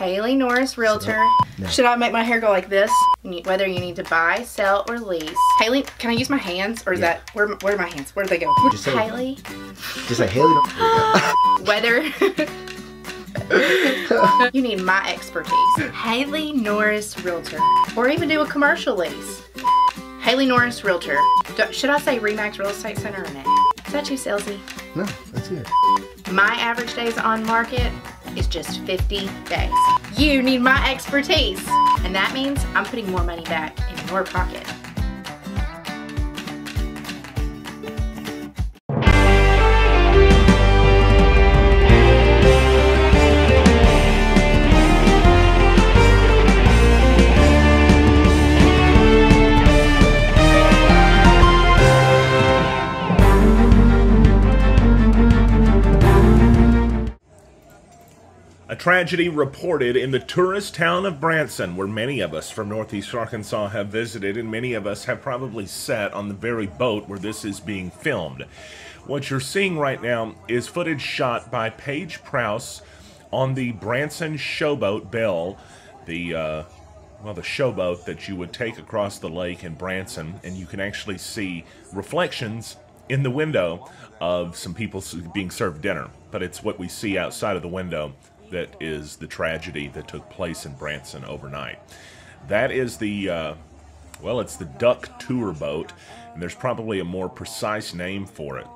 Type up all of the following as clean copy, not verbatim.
Haley Norris, realtor. No. Should I make my hair go like this? Whether you need to buy, sell, or lease. Haley, can I use my hands? Or is that, where are my hands? Where do they go? Just say, Haley. Just say Haley. Whether you need my expertise. Haley Norris, realtor. Or even do a commercial lease. Haley Norris, realtor. Should I say Remax Real Estate Center or no? Is that too salesy? No, that's good. My average days on market is just 50 days. You need my expertise. And that means I'm putting more money back in your pocket. A tragedy reported in the tourist town of Branson, where many of us from Northeast Arkansas have visited, and many of us have probably sat on the very boat where this is being filmed. What you're seeing right now is footage shot by Paige Prowse on the Branson Showboat Belle, the showboat that you would take across the lake in Branson, and you can actually see reflections in the window of some people being served dinner. But it's what we see outside of the window that is the tragedy that took place in Branson overnight. That is the, it's the duck tour boat, and there's probably a more precise name for it.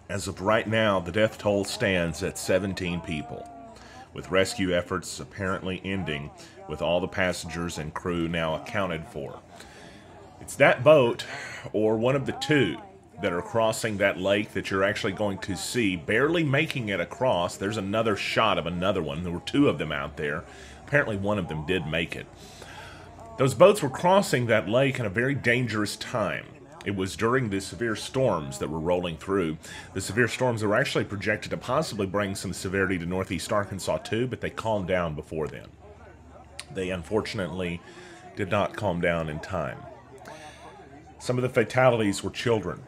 As of right now, the death toll stands at 17 people, with rescue efforts apparently ending with all the passengers and crew now accounted for. It's that boat, or one of the two, that are crossing that lake that you're actually going to see barely making it across. There's another shot of another one. There were two of them out there. Apparently one of them did make it. Those boats were crossing that lake in a very dangerous time. It was during the severe storms that were rolling through. The severe storms were actually projected to possibly bring some severity to Northeast Arkansas too, but they calmed down before then. They unfortunately did not calm down in time. Some of the fatalities were children.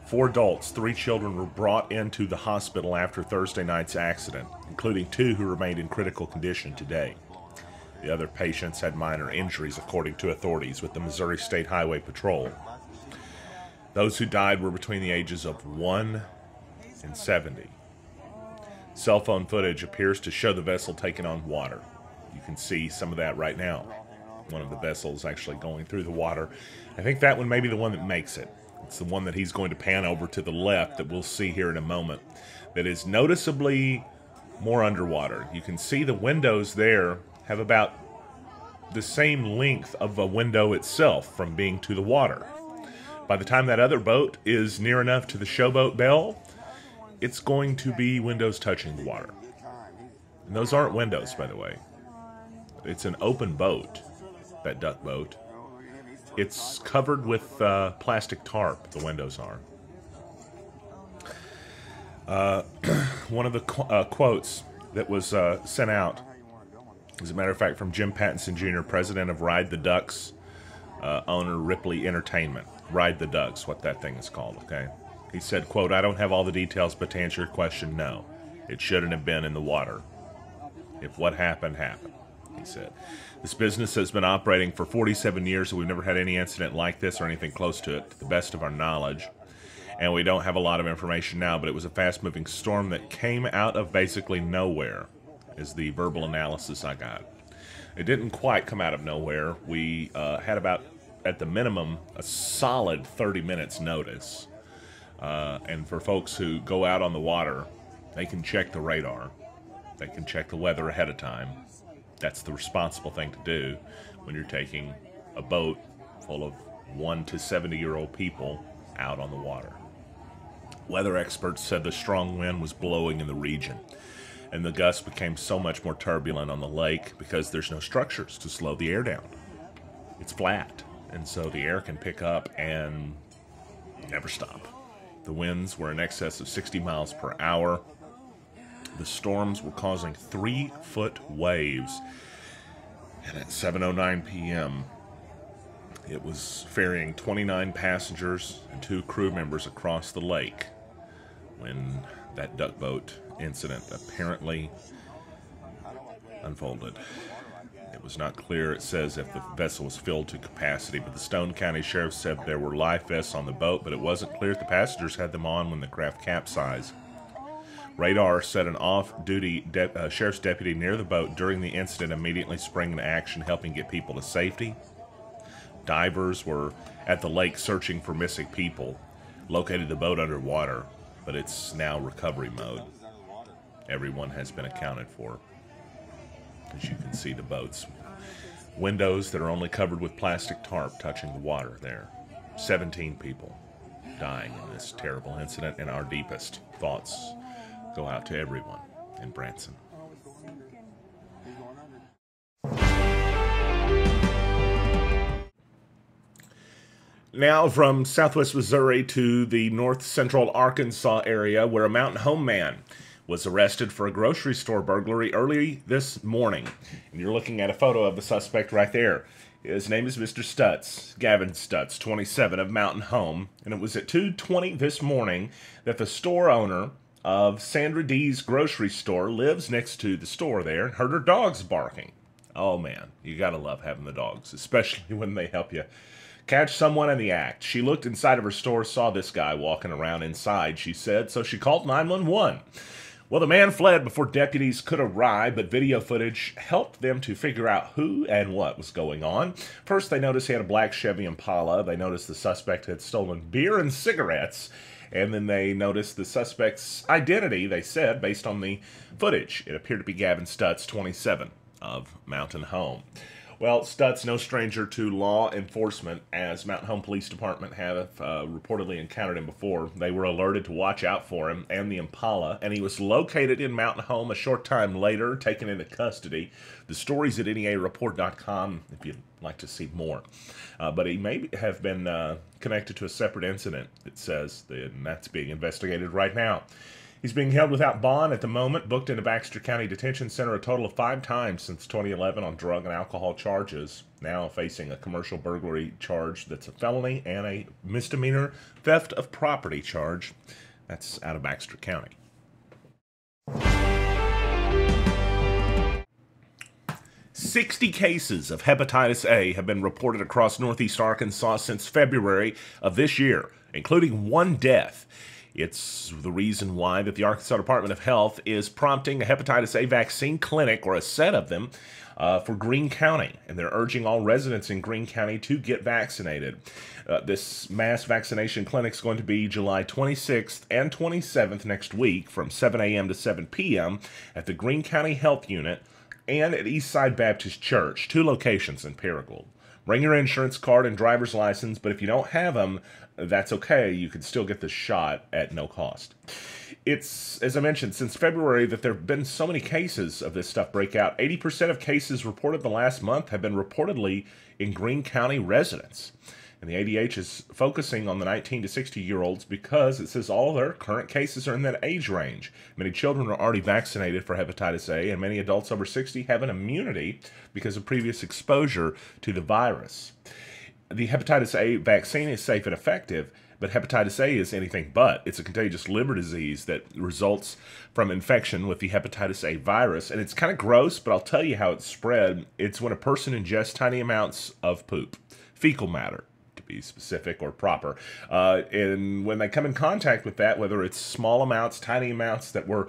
4 adults, 3 children were brought into the hospital after Thursday night's accident, including 2 who remained in critical condition today. The other patients had minor injuries, according to authorities with the Missouri State Highway Patrol. Those who died were between the ages of 1 and 70. Cell phone footage appears to show the vessel taking on water. You can see some of that right now. One of the vessels actually going through the water. I think that one may be the one that makes it. It's the one that he's going to pan over to the left that we'll see here in a moment, that is noticeably more underwater. You can see the windows there have about the same length of a window itself from being to the water. By the time that other boat is near enough to the Showboat Belle, it's going to be windows touching the water. And those aren't windows, by the way. It's an open boat, that duck boat. It's covered with plastic tarp, the windows are. One of the quotes that was sent out, as a matter of fact, from Jim Pattinson Jr., president of Ride the Ducks, owner Ripley Entertainment. Ride the Ducks, what that thing is called, okay? He said, quote, "I don't have all the details, but to answer your question, no. It shouldn't have been in the water. If what happened, happened," he said. "This business has been operating for 47 years, and we've never had any incident like this or anything close to it, to the best of our knowledge. And we don't have a lot of information now, but it was a fast-moving storm that came out of basically nowhere," is the verbal analysis I got. It didn't quite come out of nowhere. We had about, at the minimum, a solid 30 minutes notice. And for folks who go out on the water, they can check the radar. They can check the weather ahead of time. That's the responsible thing to do when you're taking a boat full of 1 to 70-year-old people out on the water. Weather experts said the strong wind was blowing in the region, and the gusts became so much more turbulent on the lake because there's no structures to slow the air down. It's flat, and so the air can pick up and never stop. The winds were in excess of 60 miles per hour. The storms were causing 3-foot waves, and at 7:09 p.m., it was ferrying 29 passengers and 2 crew members across the lake when that duck boat incident apparently unfolded. It was not clear, it says, if the vessel was filled to capacity, but the Stone County Sheriff said there were life vests on the boat, but it wasn't clear if the passengers had them on when the craft capsized. Radar said an off-duty sheriff's deputy near the boat during the incident immediately sprang into action, helping get people to safety. Divers were at the lake searching for missing people, located the boat underwater, but it's now recovery mode. Everyone has been accounted for. As you can see, the boat's windows that are only covered with plastic tarp touching the water there. 17 people dying in this terrible incident, and our deepest thoughts go out to everyone in Branson. Now from southwest Missouri to the north central Arkansas area, where a Mountain Home man was arrested for a grocery store burglary early this morning. And you're looking at a photo of the suspect right there. His name is Mr. Stutz, Gavin Stutz, 27, of Mountain Home. And it was at 2:20 this morning that the store owner of Sandra D's grocery store lives next to the store there and heard her dogs barking. Oh man, you gotta love having the dogs, especially when they help you catch someone in the act. She looked inside of her store, saw this guy walking around inside, she said, so she called 911. Well, the man fled before deputies could arrive, but video footage helped them to figure out who and what was going on. First, they noticed he had a black Chevy Impala. They noticed the suspect had stolen beer and cigarettes. And then they noticed the suspect's identity, they said, based on the footage. It appeared to be Gavin Stutz, 27, of Mountain Home. Well, Stutz, no stranger to law enforcement, as Mountain Home Police Department have reportedly encountered him before. They were alerted to watch out for him and the Impala, and he was located in Mountain Home a short time later, taken into custody. The story's at NEAreport.com if you'd like to see more. But he may have been connected to a separate incident, it says, and that's being investigated right now. He's being held without bond at the moment, booked into Baxter County Detention Center a total of 5 times since 2011 on drug and alcohol charges, now facing a commercial burglary charge that's a felony and a misdemeanor theft of property charge. That's out of Baxter County. "60 cases of hepatitis A have been reported across northeast Arkansas since February of this year, including 1 death. It's the reason why that the Arkansas Department of Health is prompting a hepatitis A vaccine clinic, or a set of them, for Greene County. And they're urging all residents in Greene County to get vaccinated. This mass vaccination clinic is going to be July 26th and 27th next week from 7 a.m. to 7 p.m. at the Greene County Health Unit and at Eastside Baptist Church, 2 locations in Paragould. Bring your insurance card and driver's license, but if you don't have them, that's okay. You can still get the shot at no cost. It's, as I mentioned, since February that there have been so many cases of this stuff break out. 80% of cases reported the last month have been reportedly in Greene County residents. And the ADH is focusing on the 19 to 60-year-olds because it says all their current cases are in that age range. Many children are already vaccinated for hepatitis A, and many adults over 60 have an immunity because of previous exposure to the virus. The hepatitis A vaccine is safe and effective, but hepatitis A is anything but. It's a contagious liver disease that results from infection with the hepatitis A virus, and it's kind of gross, but I'll tell you how it's spread. It's when a person ingests tiny amounts of poop, fecal matter, to be specific or proper. And when they come in contact with that, whether it's small amounts, tiny amounts that were,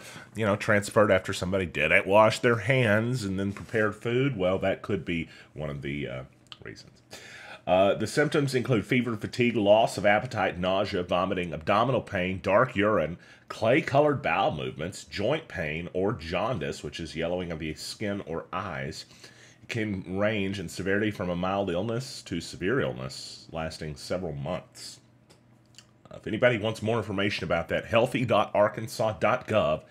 transferred after somebody didn't wash their hands and then prepared food, well, that could be one of the reasons. The symptoms include fever, fatigue, loss of appetite, nausea, vomiting, abdominal pain, dark urine, clay-colored bowel movements, joint pain, or jaundice, which is yellowing of the skin or eyes. It can range in severity from a mild illness to severe illness, lasting several months. If anybody wants more information about that, healthy.arkansas.gov,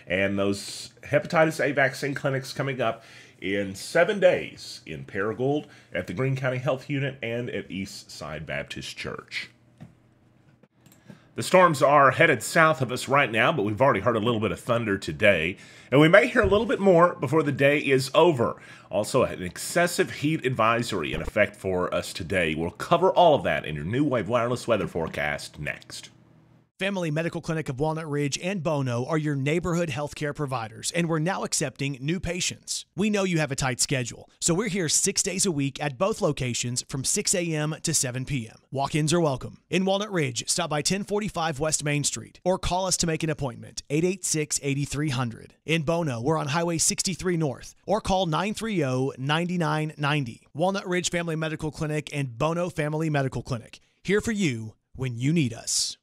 and those hepatitis A vaccine clinics coming up in 7 days in Paragould, at the Greene County Health Unit, and at Eastside Baptist Church. The storms are headed south of us right now, but we've already heard a little bit of thunder today, and we may hear a little bit more before the day is over. Also, an excessive heat advisory in effect for us today. We'll cover all of that in your New Wave Wireless weather forecast next. Family Medical Clinic of Walnut Ridge and Bono are your neighborhood healthcare providers, and we're now accepting new patients. We know you have a tight schedule, so we're here 6 days a week at both locations from 6 a.m. to 7 p.m. Walk-ins are welcome. In Walnut Ridge, stop by 1045 West Main Street or call us to make an appointment, 886-8300. In Bono, we're on Highway 63 North or call 930-9990. Walnut Ridge Family Medical Clinic and Bono Family Medical Clinic, here for you when you need us.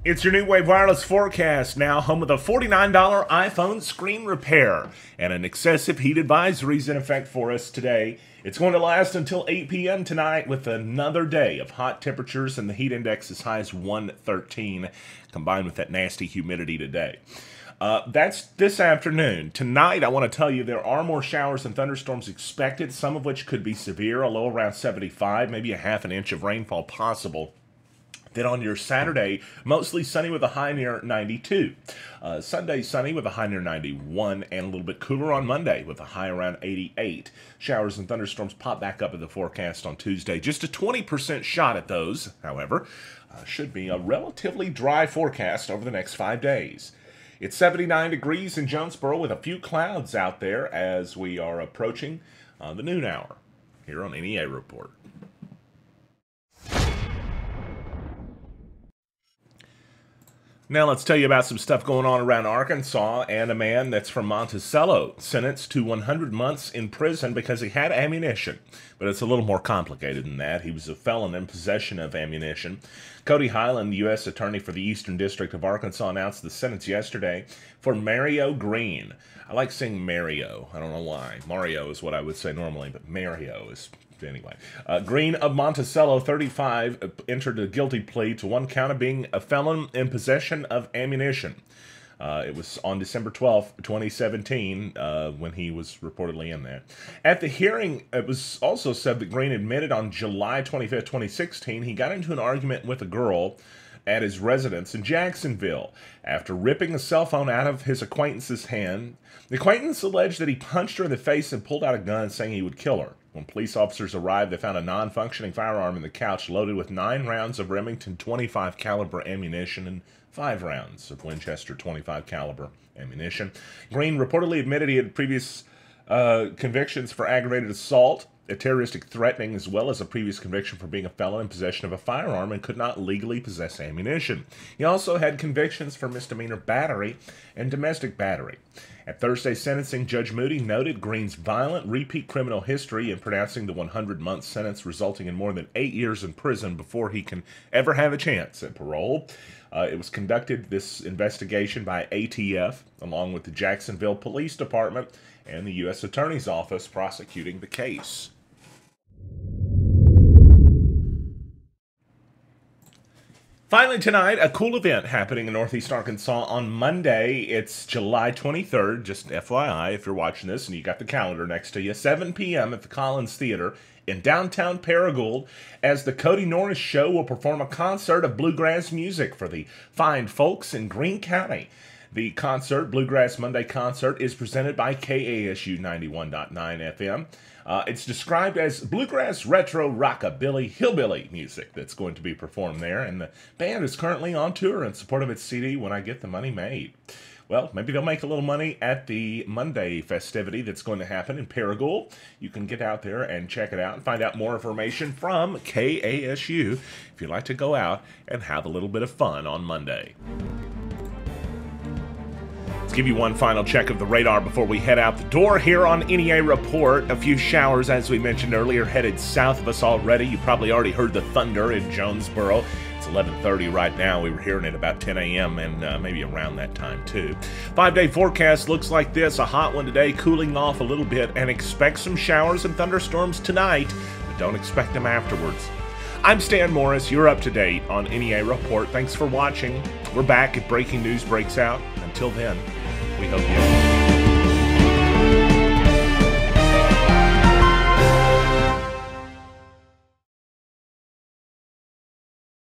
It's your New Wave Wireless forecast, now home of the $49 iPhone screen repair and an excessive heat advisory is in effect for us today. It's going to last until 8 p.m. tonight with another day of hot temperatures and the heat index as high as 113, combined with that nasty humidity today. That's this afternoon. Tonight, I want to tell you there are more showers and thunderstorms expected, some of which could be severe, a low around 75, maybe a half an inch of rainfall possible. Then on your Saturday, mostly sunny with a high near 92. Sunday, sunny with a high near 91, and a little bit cooler on Monday with a high around 88. Showers and thunderstorms pop back up in the forecast on Tuesday. Just a 20% shot at those, however. Should be a relatively dry forecast over the next 5 days. It's 79 degrees in Jonesboro with a few clouds out there as we are approaching the noon hour here on NEA Report. Now let's tell you about some stuff going on around Arkansas and a man that's from Monticello, sentenced to 100 months in prison because he had ammunition. But it's a little more complicated than that. He was a felon in possession of ammunition. Cody Highland, U.S. Attorney for the Eastern District of Arkansas, announced the sentence yesterday for Mario Greene. I like saying Mario. I don't know why. Mario is what I would say normally, but Mario is... Anyway, Greene of Monticello, 35, entered a guilty plea to one count of being a felon in possession of ammunition. It was on December 12th, 2017, when he was reportedly in there. At the hearing, it was also said that Greene admitted on July 25th, 2016, he got into an argument with a girl at his residence in Jacksonville. After ripping a cell phone out of his acquaintance's hand, the acquaintance alleged that he punched her in the face and pulled out a gun, saying he would kill her. When police officers arrived, they found a non-functioning firearm in the couch loaded with 9 rounds of Remington .25 caliber ammunition and 5 rounds of Winchester .25 caliber ammunition. Greene reportedly admitted he had previous convictions for aggravated assault, a terroristic threatening, as well as a previous conviction for being a felon in possession of a firearm and could not legally possess ammunition. He also had convictions for misdemeanor battery and domestic battery. At Thursday's sentencing, Judge Moody noted Greene's violent repeat criminal history in pronouncing the 100-month sentence, resulting in more than 8 years in prison before he can ever have a chance at parole. It was conducted, this investigation, by ATF, along with the Jacksonville Police Department and the U.S. Attorney's Office prosecuting the case. Finally tonight, a cool event happening in Northeast Arkansas on Monday. It's July 23rd, just FYI if you're watching this and you got the calendar next to you, 7 p.m. at the Collins Theater in downtown Paragould, as the Cody Norris Show will perform a concert of bluegrass music for the fine folks in Greene County. The concert, Bluegrass Monday Concert, is presented by KASU 91.9 FM. It's described as bluegrass, retro, rockabilly, hillbilly music that's going to be performed there, and the band is currently on tour in support of its CD, When I Get the Money Made. Well, maybe they'll make a little money at the Monday festivity that's going to happen in Paragould. You can get out there and check it out and find out more information from KASU if you'd like to go out and have a little bit of fun on Monday. Let's give you one final check of the radar before we head out the door here on NEA Report. A few showers, as we mentioned earlier, headed south of us already. You probably already heard the thunder in Jonesboro. It's 11:30 right now. We were hearing it about 10 a.m. and maybe around that time too. 5-day forecast looks like this. A hot one today, cooling off a little bit, and expect some showers and thunderstorms tonight, but don't expect them afterwards. I'm Stan Morris. You're up to date on NEA Report. Thanks for watching. We're back if breaking news breaks out. Until then, We hope you